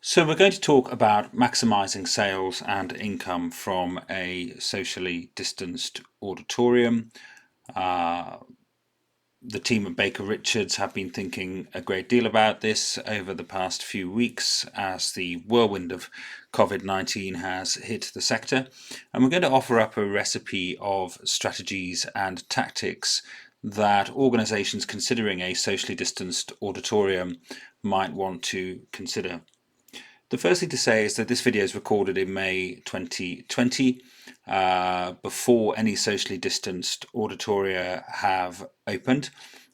So we're going to talk about maximising sales and income from a socially distanced auditorium. The team at Baker Richards have been thinking a great deal about this over the past few weeks as the whirlwind of COVID-19 has hit the sector. And we're going to offer up a recipe of strategies and tactics that organisations considering a socially distanced auditorium might want to consider. The first thing to say is that this video is recorded in May 2020, before any socially distanced auditoria have opened.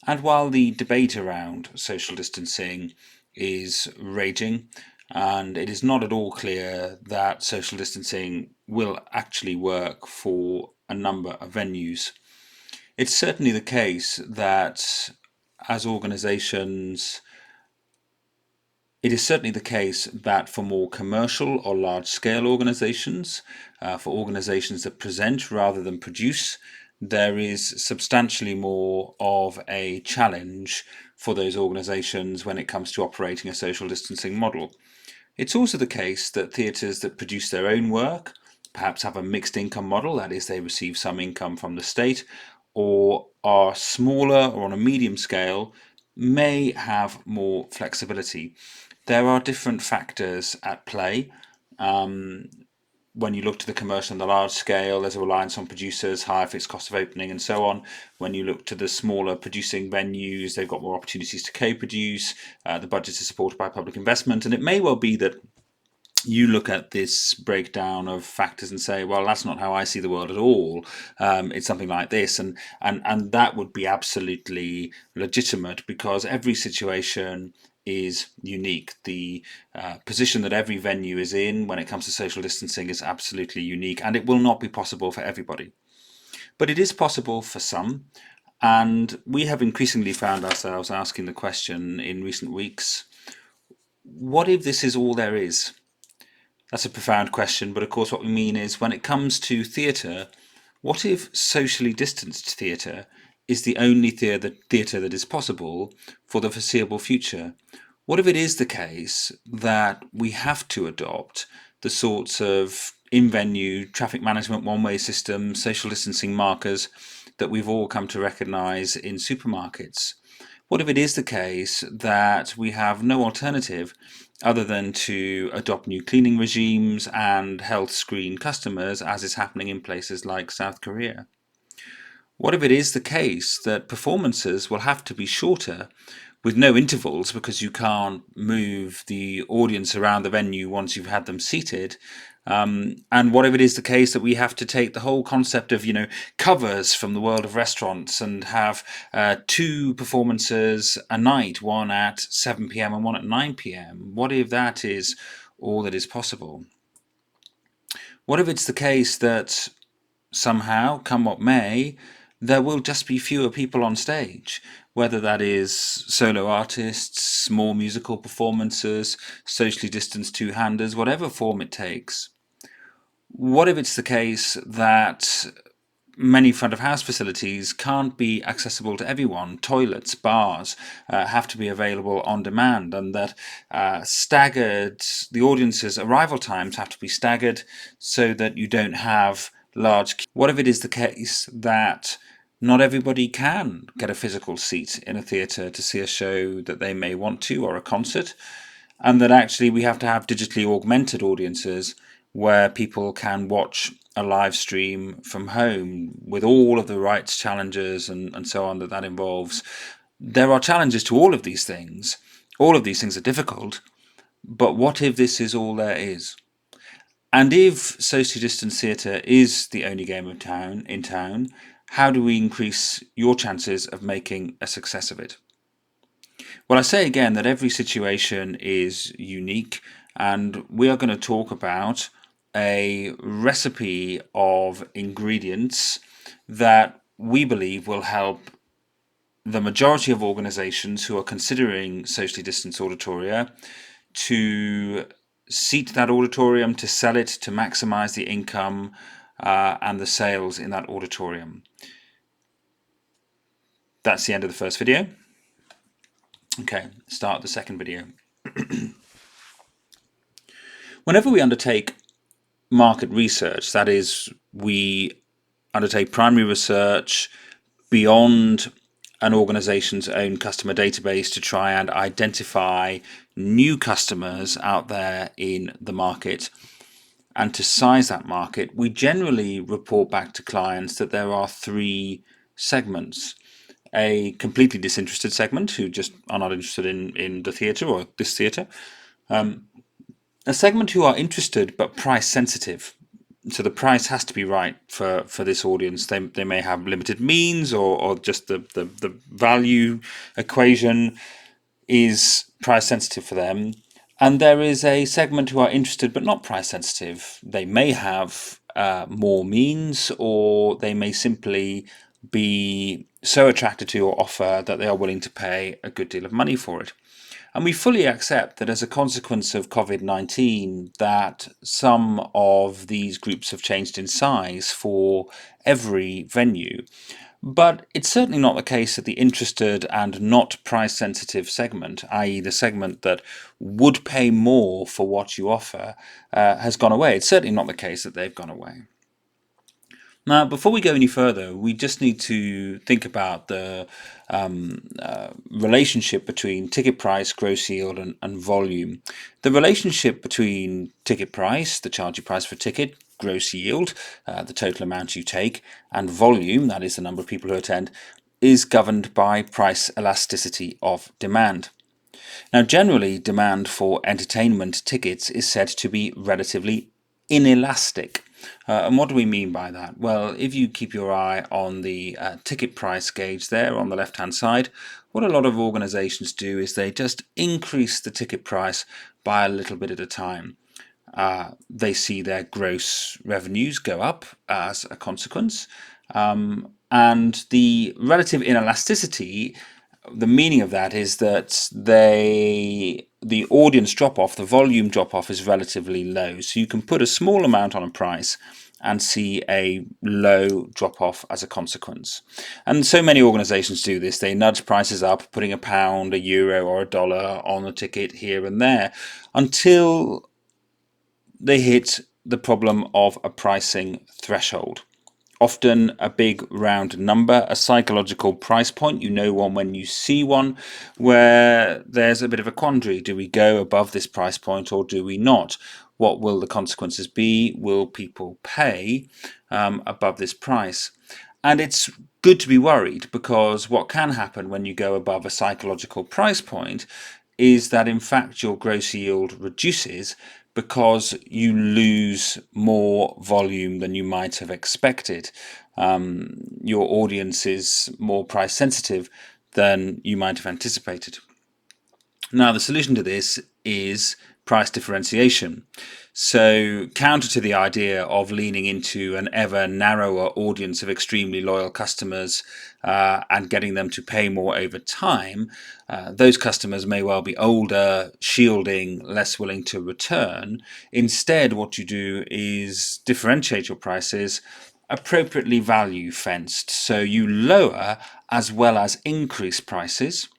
And while the debate around social distancing is raging, and it is not at all clear that social distancing will actually work for a number of venues, it's certainly the case that as organisations it is certainly the case that for more commercial or large-scale organizations, for organizations that present rather than produce, there is substantially more of a challenge for those organizations when it comes to operating a social distancing model. It's also the case that theatres that produce their own work perhaps have a mixed income model, that is, they receive some income from the state, or are smaller or on a medium scale, may have more flexibility. There are different factors at play. When you look to the commercial and the large scale, there's a reliance on producers, higher fixed cost of opening, and so on. When you look to the smaller producing venues, they've got more opportunities to co-produce. The budgets are supported by public investment, and it may well be that you look at this breakdown of factors and say, well, that's not how I see the world at all. It's something like this, and that would be absolutely legitimate because every situation is unique. The position that every venue is in when it comes to social distancing is absolutely unique, and it will not be possible for everybody. But it is possible for some, and we have increasingly found ourselves asking the question in recent weeks, what if this is all there is? That's a profound question, but of course what we mean is when it comes to theatre, what if socially distanced theatre is the only theatre that is possible for the foreseeable future? What if it is the case that we have to adopt the sorts of in-venue traffic management one-way systems, social distancing markers that we've all come to recognise in supermarkets? What if it is the case that we have no alternative other than to adopt new cleaning regimes and health screen customers, as is happening in places like South Korea? What if it is the case that performances will have to be shorter with no intervals because you can't move the audience around the venue once you've had them seated? And what if it is the case that we have to take the whole concept of, covers from the world of restaurants and have two performances a night, one at 7 p.m. and one at 9 p.m.? What if that is all that is possible? What if it's the case that somehow, come what may, there will just be fewer people on stage, whether that is solo artists, small musical performances, socially distanced two-handers, whatever form it takes? What if it's the case that many front of house facilities can't be accessible to everyone? Toilets, bars have to be available on demand, and that the audience's arrival times have to be staggered so that you don't have large. What if it is the case that not everybody can get a physical seat in a theatre to see a show that they may want to, or a concert, and that actually we have to have digitally augmented audiences where people can watch a live stream from home with all of the rights challenges and so on that involves? There are challenges to all of these things. All of these things are difficult, but what if this is all there is? And if social distance theatre is the only game in town, how do we increase your chances of making a success of it? Well, I say again that every situation is unique, and we are going to talk about a recipe of ingredients that we believe will help the majority of organizations who are considering socially distanced auditoria to seat that auditorium, to sell it, to maximize the income and the sales in that auditorium. That's the end of the first video. Okay, start the second video. Whenever we undertake market research, that is, we undertake primary research beyond an organization's own customer database to try and identify new customers out there in the market and to size that market, we generally report back to clients that there are three segments. A completely disinterested segment who just are not interested in the theatre or this theatre. A segment who are interested but price sensitive. So the price has to be right for this audience. They may have limited means, or just the value equation is price sensitive for them. And there is a segment who are interested but not price sensitive. They may have more means, or they may simply be so attracted to your offer that they are willing to pay a good deal of money for it. And we fully accept that as a consequence of COVID-19, that some of these groups have changed in size for every venue. But it's certainly not the case that the interested and not price-sensitive segment, i.e. the segment that would pay more for what you offer, has gone away. It's certainly not the case that they've gone away. Now, before we go any further, we just need to think about the relationship between ticket price, gross yield, and volume. The relationship between ticket price, the charge you price for a ticket, gross yield, the total amount you take, and volume, that is the number of people who attend, is governed by price elasticity of demand. Now, generally, demand for entertainment tickets is said to be relatively inelastic. And what do we mean by that? Well, if you keep your eye on the ticket price gauge there on the left-hand side, what a lot of organizations do is they just increase the ticket price by a little bit at a time. They see their gross revenues go up as a consequence. And the relative inelasticity, the meaning of that is that the audience drop-off, the volume drop-off is relatively low. So you can put a small amount on a price and see a low drop-off as a consequence. And so many organizations do this. They nudge prices up, putting a pound, a euro, or a dollar on the ticket here and there until they hit the problem of a pricing threshold. Often a big round number, a psychological price point, you know one when you see one, where there's a bit of a quandary. Do we go above this price point or do we not? What will the consequences be? Will people pay above this price? And it's good to be worried, because what can happen when you go above a psychological price point is that in fact your gross yield reduces because you lose more volume than you might have expected. Your audience is more price sensitive than you might have anticipated. Now, the solution to this is price differentiation. So, counter to the idea of leaning into an ever narrower audience of extremely loyal customers and getting them to pay more over time, those customers may well be older, shielding, less willing to return. Instead, what you do is differentiate your prices, appropriately value fenced. So you lower as well as increase prices,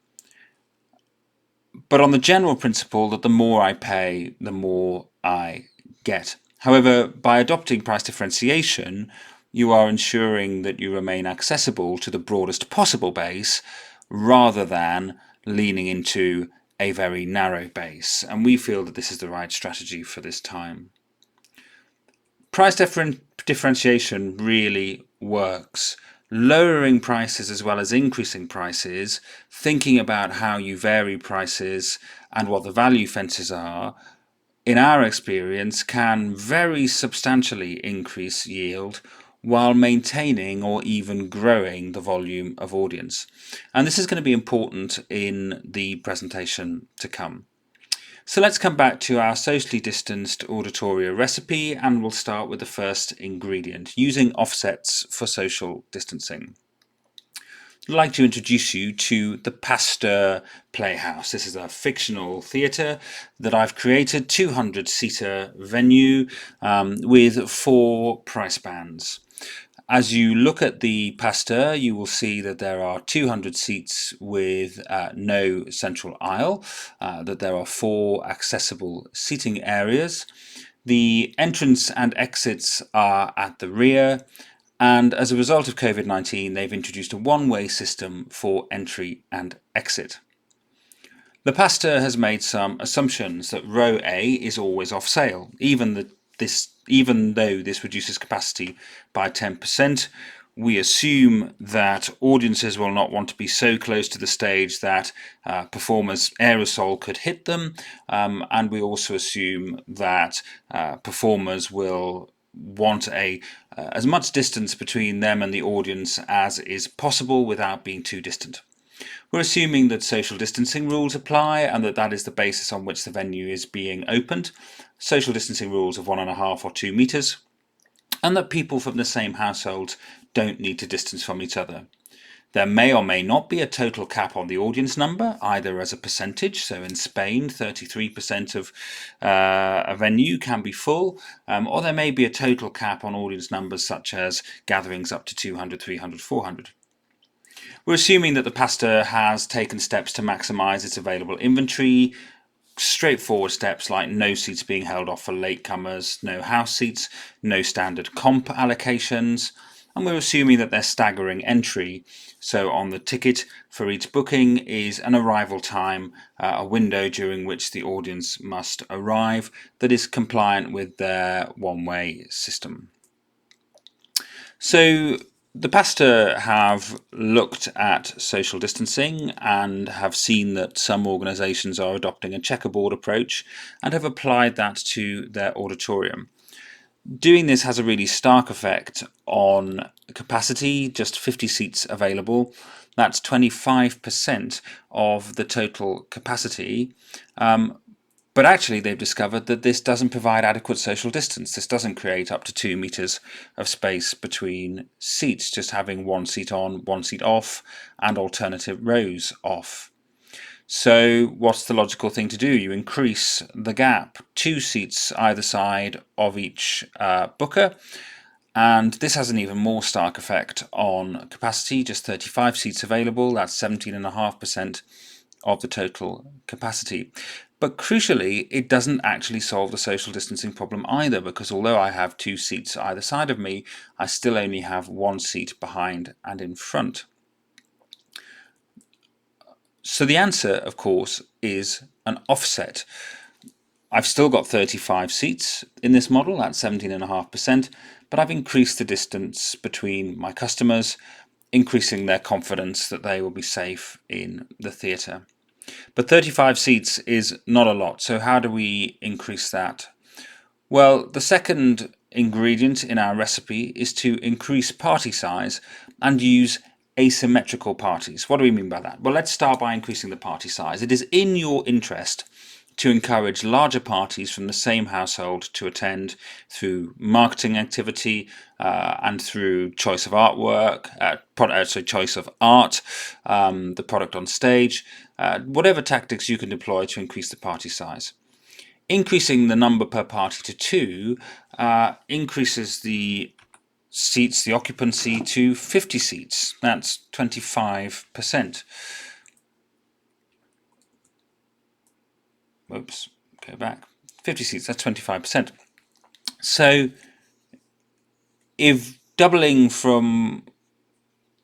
but on the general principle that the more I pay, the more I get. However, by adopting price differentiation, you are ensuring that you remain accessible to the broadest possible base rather than leaning into a very narrow base. And we feel that this is the right strategy for this time. Price differentiation really works. Lowering prices as well as increasing prices, thinking about how you vary prices and what the value fences are, in our experience, can very substantially increase yield while maintaining or even growing the volume of audience. And this is going to be important in the presentation to come. So let's come back to our socially distanced auditoria recipe, and we'll start with the first ingredient, using offsets for social distancing. I'd like to introduce you to the Pasteur Playhouse. This is a fictional theatre that I've created, 200-seater venue with 4 price bands. As you look at the Pasteur, you will see that there are 200 seats with no central aisle, that there are 4 accessible seating areas. The entrance and exits are at the rear, and as a result of COVID-19, they've introduced a one-way system for entry and exit. The Pasteur has made some assumptions that row A is always off sale, even though this reduces capacity by 10%. We assume that audiences will not want to be so close to the stage that performers' aerosol could hit them, and we also assume that performers will want as much distance between them and the audience as is possible without being too distant. We're assuming that social distancing rules apply and that is the basis on which the venue is being opened. Social distancing rules of 1.5 or 2 meters, and that people from the same household don't need to distance from each other. There may or may not be a total cap on the audience number, either as a percentage. So in Spain, 33% of a venue can be full, or there may be a total cap on audience numbers such as gatherings up to 200, 300, 400. We're assuming that the Pasteur has taken steps to maximise its available inventory. Straightforward steps like no seats being held off for latecomers, no house seats, no standard comp allocations, and we're assuming that they're staggering entry. So on the ticket for each booking is an arrival time, a window during which the audience must arrive that is compliant with their one-way system. So the Pasteur have looked at social distancing and have seen that some organisations are adopting a checkerboard approach and have applied that to their auditorium. Doing this has a really stark effect on capacity, just 50 seats available. That's 25% of the total capacity. But actually they've discovered that this doesn't provide adequate social distance. This doesn't create up to 2 meters of space between seats, just having one seat on, one seat off, and alternative rows off. So what's the logical thing to do? You increase the gap, 2 seats either side of each booker, and this has an even more stark effect on capacity, just 35 seats available, that's 17.5% of the total capacity. But crucially, it doesn't actually solve the social distancing problem either, because although I have 2 seats either side of me, I still only have 1 seat behind and in front. So the answer, of course, is an offset. I've still got 35 seats in this model, that's 17.5%, but I've increased the distance between my customers, increasing their confidence that they will be safe in the theatre. But 35 seats is not a lot, so how do we increase that? Well, the second ingredient in our recipe is to increase party size and use asymmetrical parties. What do we mean by that? Well, let's start by increasing the party size. It is in your interest to encourage larger parties from the same household to attend through marketing activity and through choice of artwork, choice of art, the product on stage, whatever tactics you can deploy to increase the party size. Increasing the number per party to 2 increases the seats, the occupancy, to 50 seats. That's 25%. Whoops, go back. 50 seats, that's 25%. So if doubling from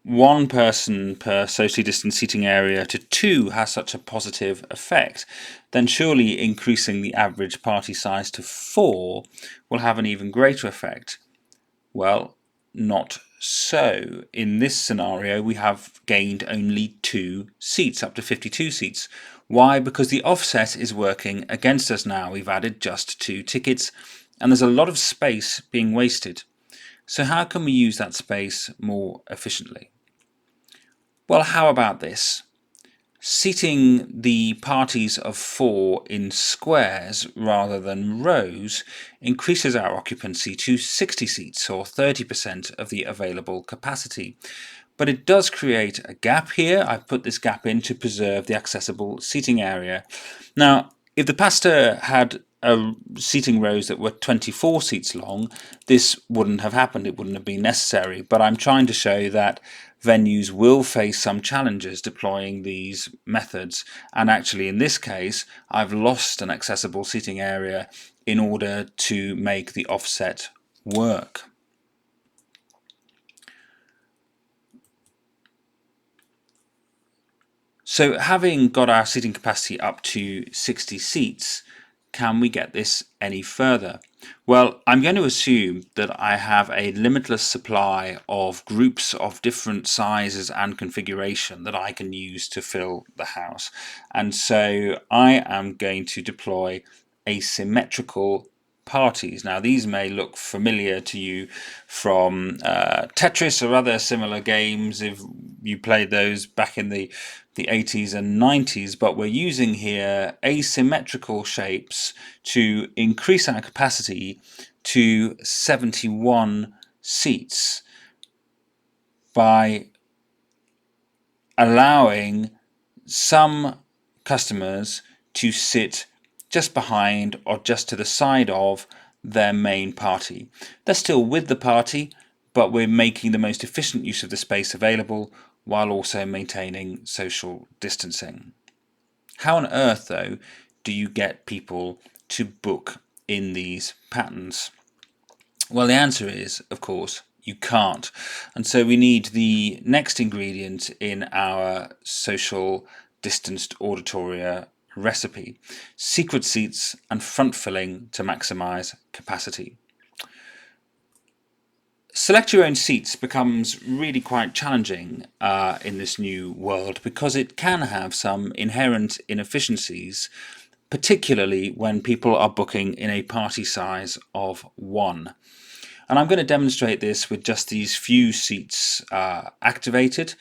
1 person per socially distant seating area to 2 has such a positive effect, then surely increasing the average party size to 4 will have an even greater effect. Well, not so. In this scenario, we have gained only 2 seats, up to 52 seats. Why? Because the offset is working against us now. We've added just 2 tickets, and there's a lot of space being wasted. So how can we use that space more efficiently? Well, how about this? Seating the parties of 4 in squares rather than rows increases our occupancy to 60 seats, or 30% of the available capacity. But it does create a gap here. I've put this gap in to preserve the accessible seating area. Now, if the Pasteur had seating rows that were 24 seats long, this wouldn't have happened. It wouldn't have been necessary. But I'm trying to show that venues will face some challenges deploying these methods. And actually, in this case, I've lost an accessible seating area in order to make the offset work. So having got our seating capacity up to 60 seats, can we get this any further? Well, I'm going to assume that I have a limitless supply of groups of different sizes and configuration that I can use to fill the house. And so I am going to deploy asymmetrical parties. Now, these may look familiar to you from Tetris or other similar games if you played those back in the 80s and 90s, but we're using here asymmetrical shapes to increase our capacity to 71 seats by allowing some customers to sit just behind or just to the side of their main party. They're still with the party, but we're making the most efficient use of the space available while also maintaining social distancing. How on earth, though, do you get people to book in these patterns? Well, the answer is, of course, you can't. And so we need the next ingredient in our social distanced auditoria recipe: secret seats and front filling to maximize capacity. Select your own seats becomes really quite challenging in this new world because it can have some inherent inefficiencies, particularly when people are booking in a party size of 1. And I'm going to demonstrate this with just these few seats activated.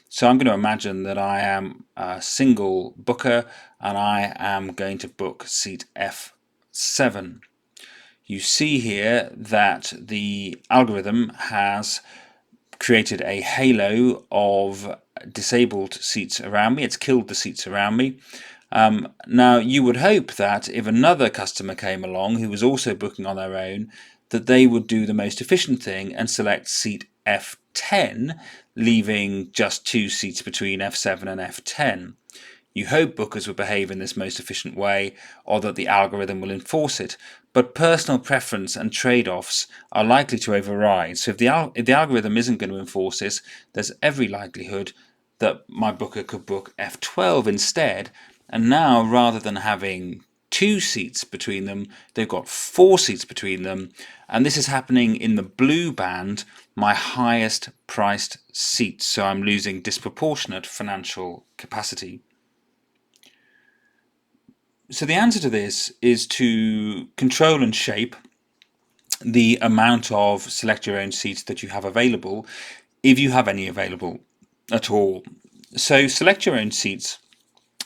So I'm going to imagine that I am a single booker and I am going to book seat F7. You see here that the algorithm has created a halo of disabled seats around me. It's killed the seats around me. Now, you would hope that if another customer came along who was also booking on their own, that they would do the most efficient thing and select seat F10, leaving just 2 seats between F7 and F10. You hope bookers will behave in this most efficient way, or that the algorithm will enforce it, but personal preference and trade-offs are likely to override. So if the algorithm isn't going to enforce this, there's every likelihood that my booker could book F12 instead, and now rather than having 2 seats between them, they've got 4 seats between them, and this is happening in the blue band, my highest priced seats, so I'm losing disproportionate financial capacity. So the answer to this is to control and shape the amount of select your own seats that you have available, if you have any available at all. So select your own seats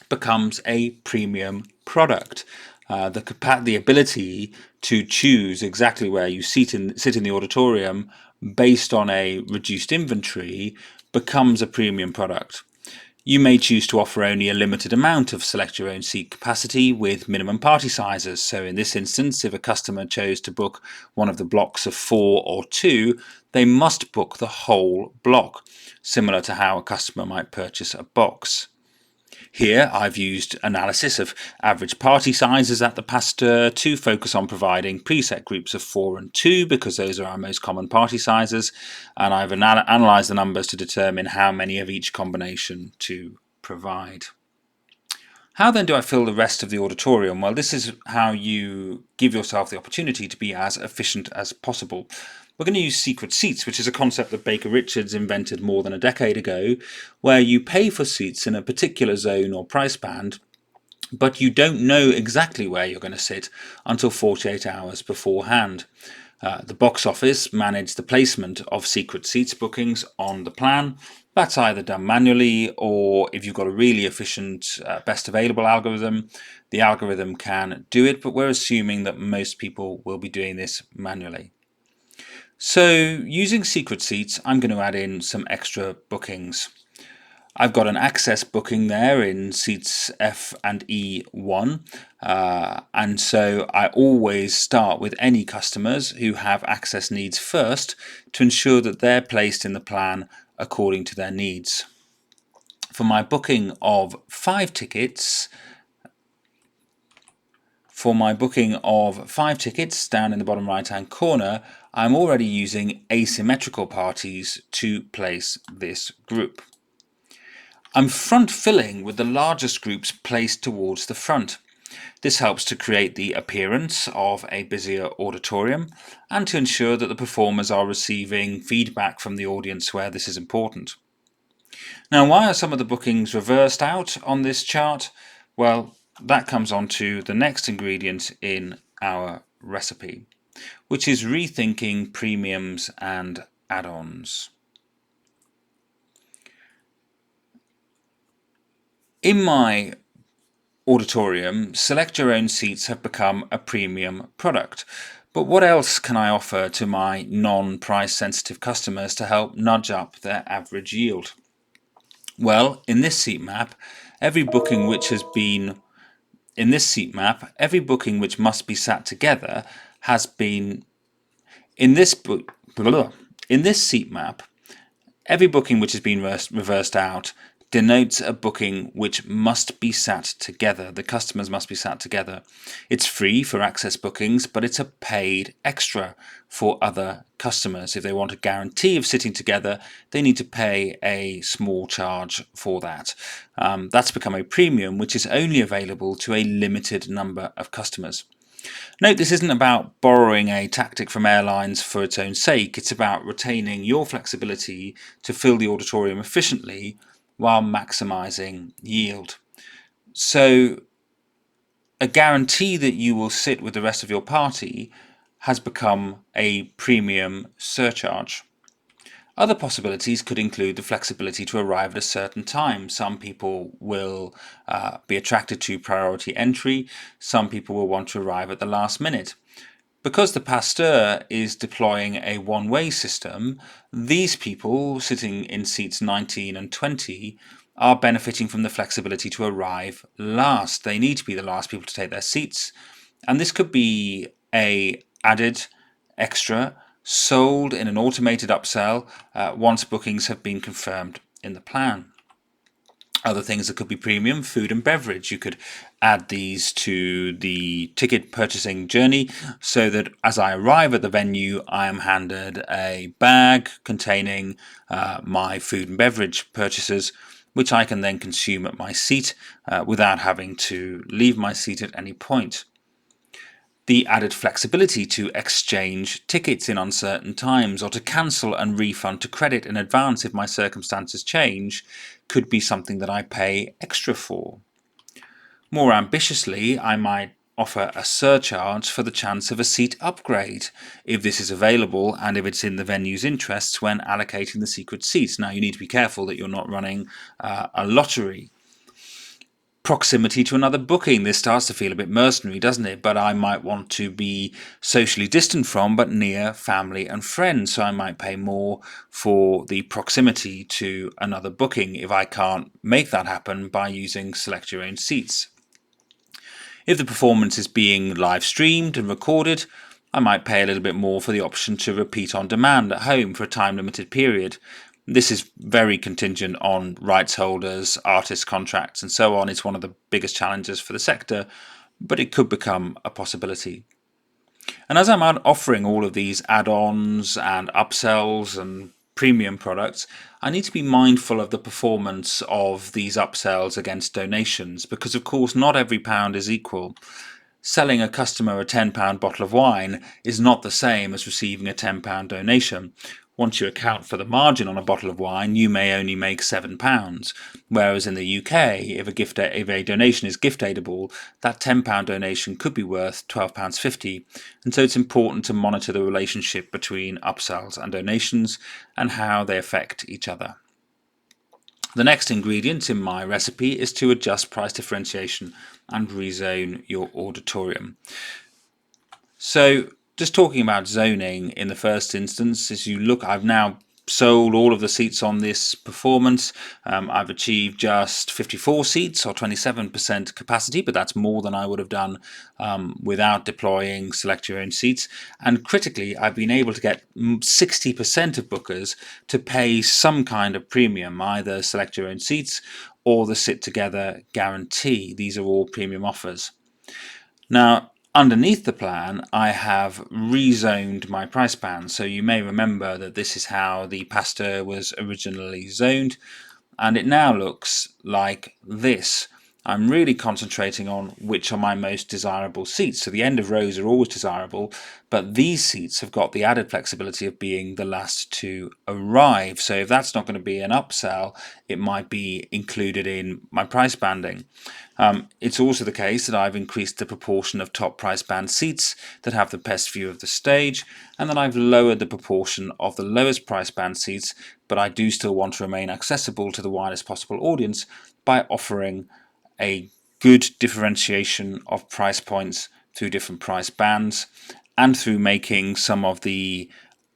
becomes a premium product. The ability to choose exactly where you sit in the auditorium based on a reduced inventory becomes a premium product. You may choose to offer only a limited amount of select your own seat capacity with minimum party sizes. So in this instance, if a customer chose to book one of the blocks of 4 or 2, they must book the whole block, similar to how a customer might purchase a box. Here I've used analysis of average party sizes at the pastor to focus on providing preset groups of 4 and 2 because those are our most common party sizes, and I've analysed the numbers to determine how many of each combination to provide. How then do I fill the rest of the auditorium? Well, this is how you give yourself the opportunity to be as efficient as possible. We're going to use secret seats, which is a concept that Baker Richards invented more than a decade ago, where you pay for seats in a particular zone or price band, but you don't know exactly where you're going to sit until 48 hours beforehand. The box office manage the placement of secret seats bookings on the plan. That's either done manually, or if you've got a really efficient best available algorithm, the algorithm can do it, but we're assuming that most people will be doing this manually. So using secret seats, I'm going to add in some extra bookings. I've got an access booking there in seats F and E1, and so I always start with any customers who have access needs first to ensure that they're placed in the plan according to their needs. For my booking of 5 tickets, down in the bottom right hand corner, I'm already using asymmetrical parties to place this group. I'm front filling with the largest groups placed towards the front. This helps to create the appearance of a busier auditorium and to ensure that the performers are receiving feedback from the audience where this is important. Now, why are some of the bookings reversed out on this chart? Well, that comes on to the next ingredient in our recipe, which is rethinking premiums and add-ons. In my auditorium, select your own seats have become a premium product. But what else can I offer to my non-price sensitive customers to help nudge up their average yield? Well, in this seat map, every booking which must be sat together has been in this seat map. Every booking which has been reversed out denotes a booking which must be sat together. The customers must be sat together. It's free for access bookings, but it's a paid extra for other customers. If they want a guarantee of sitting together, they need to pay a small charge for that. That's become a premium, which is only available to a limited number of customers. Note, this isn't about borrowing a tactic from airlines for its own sake. It's about retaining your flexibility to fill the auditorium efficiently while maximizing yield. So a guarantee that you will sit with the rest of your party has become a premium surcharge. Other possibilities could include the flexibility to arrive at a certain time. Some people will be attracted to priority entry. Some people will want to arrive at the last minute. Because the Pasteur is deploying a one-way system, these people sitting in seats 19 and 20 are benefiting from the flexibility to arrive last. They need to be the last people to take their seats, and this could be a added extra sold in an automated upsell once bookings have been confirmed in the plan. Other things that could be premium: food and beverage. You could add these to the ticket purchasing journey so that as I arrive at the venue, I am handed a bag containing my food and beverage purchases, which I can then consume at my seat without having to leave my seat at any point. The added flexibility to exchange tickets in uncertain times or to cancel and refund to credit in advance if my circumstances change could be something that I pay extra for. More ambitiously, I might offer a surcharge for the chance of a seat upgrade if this is available and if it's in the venue's interests when allocating the secret seats. Now, you need to be careful that you're not running a lottery. Proximity to another booking. This starts to feel a bit mercenary, doesn't it? But I might want to be socially distant from, but near family and friends. So I might pay more for the proximity to another booking if I can't make that happen by using select your own seats. If the performance is being live streamed and recorded, I might pay a little bit more for the option to repeat on demand at home for a time limited period. This is very contingent on rights holders, artist contracts, and so on. It's one of the biggest challenges for the sector, but it could become a possibility. And as I'm offering all of these add-ons and upsells and premium products, I need to be mindful of the performance of these upsells against donations, because of course not every pound is equal. Selling a customer a £10 bottle of wine is not the same as receiving a £10 donation. Once you account for the margin on a bottle of wine, you may only make £7. Whereas in the UK, if a donation is gift aidable, that £10 donation could be worth £12.50. And so it's important to monitor the relationship between upsells and donations and how they affect each other. The next ingredient in my recipe is to adjust price differentiation and rezone your auditorium. So just talking about zoning in the first instance, as you look, I've now sold all of the seats on this performance. I've achieved just 54 seats or 27% capacity, but that's more than I would have done without deploying select your own seats. And critically, I've been able to get 60% of bookers to pay some kind of premium, either select your own seats or the sit together guarantee. These are all premium offers. Now, underneath the plan, I have rezoned my price band. So you may remember that this is how the pasta was originally zoned, and it now looks like this. I'm really concentrating on which are my most desirable seats. So the end of rows are always desirable, but these seats have got the added flexibility of being the last to arrive. So if that's not going to be an upsell, it might be included in my price banding. It's also the case that I've increased the proportion of top price band seats that have the best view of the stage, and then I've lowered the proportion of the lowest price band seats, but I do still want to remain accessible to the widest possible audience by offering a good differentiation of price points through different price bands and through making some of the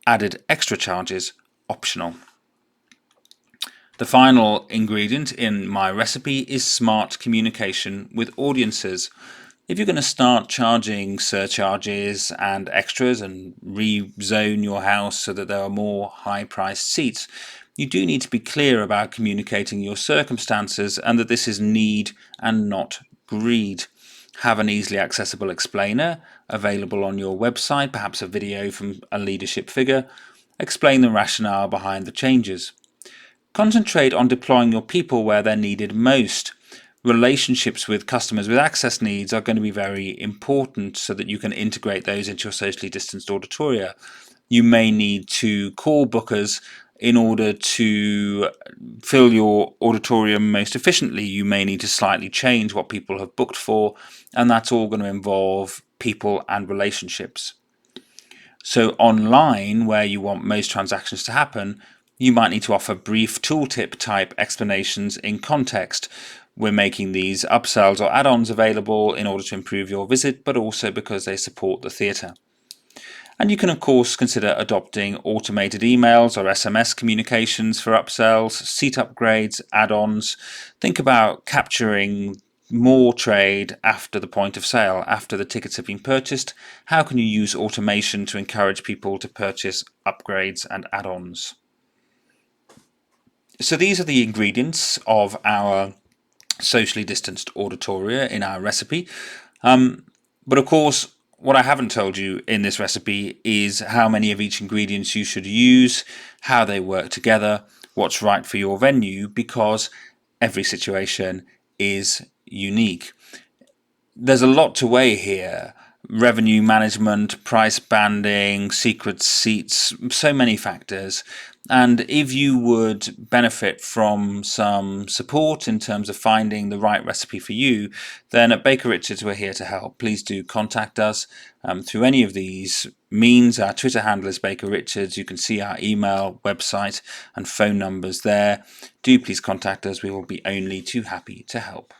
added extra charges optional. The final ingredient in my recipe is smart communication with audiences. If you're going to start charging surcharges and extras and rezone your house so that there are more high-priced seats, you do need to be clear about communicating your circumstances and that this is need and not greed. Have an easily accessible explainer available on your website, perhaps a video from a leadership figure. Explain the rationale behind the changes. Concentrate on deploying your people where they're needed most. Relationships with customers with access needs are going to be very important so that you can integrate those into your socially distanced auditoria. You may need to call bookers in order to fill your auditorium most efficiently. You may need to slightly change what people have booked for, and that's all going to involve people and relationships. So online, where you want most transactions to happen, you might need to offer brief tooltip type explanations in context. We're making these upsells or add-ons available in order to improve your visit, but also because they support the theatre. And you can of course consider adopting automated emails or SMS communications for upsells, seat upgrades, add-ons. Think about capturing more trade after the point of sale, after the tickets have been purchased. How can you use automation to encourage people to purchase upgrades and add-ons? So these are the ingredients of our socially distanced auditoria in our recipe. But of course, what I haven't told you in this recipe is how many of each ingredient you should use, how they work together, what's right for your venue, because every situation is unique. There's a lot to weigh here. Revenue management, price banding, secret seats, so many factors. And if you would benefit from some support in terms of finding the right recipe for you, then at Baker Richards we're here to help. Please do contact us through any of these means. Our Twitter handle is Baker Richards. You can see our email, website and phone numbers there. Do please contact us. We will be only too happy to help.